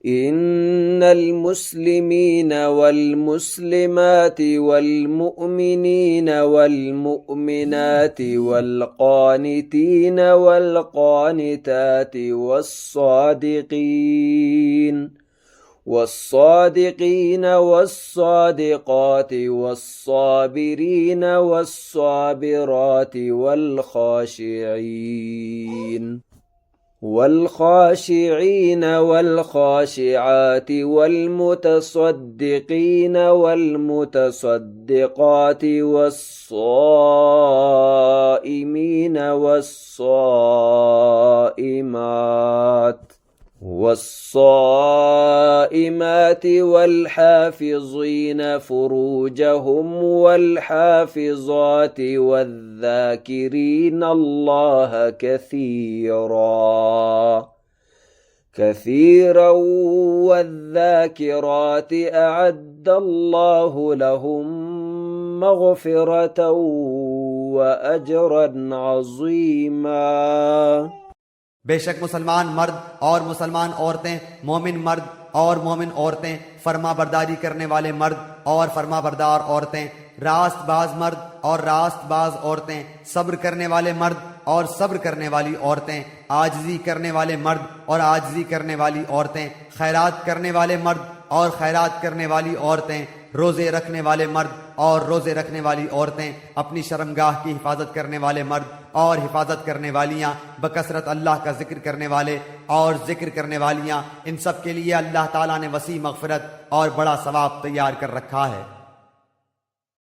إن المسلمين والمسلمات والمؤمنين والمؤمنات والقانتين والقانتات والصادقين والصادقات والصابرين والصابرات والخاشعين والخاشعات والمتصدقين والمتصدقات والصائمين والصائمات والحافظين فروجهم والحافظات والذاكرين الله كثيرا والذاكرات أعد الله لهم مغفرة وأجرا عظيما। बेशक मुसलमान मर्द और मुसलमान औरतें, मोमिन मर्द और मोमिन औरतें, फर्मा बरदारी करने वाले मर्द और फर्मा बरदार औरतें, रास्तबाज मर्द और रास्तबाज औरतें, सब्र करने वाले मर्द और सब्र करने वाली औरतें, आजिज़ी करने वाले मर्द और आजिज़ी करने वाली औरतें, खैरात करने वाले मर्द और खैरात करने वाली औरतें, रोज़े रखने वाले मर्द और रोज़े रखने वाली औरतें, अपनी शर्मगाह की हिफाजत करने वाले मर्द और हिफाजत करने वालियाँ, बकसरत अल्लाह का जिक्र करने वाले और जिक्र करने वालियाँ, इन सब के लिए अल्लाह ताला ने वसी मग़फ़िरत और बड़ा सवाब तैयार कर रखा है।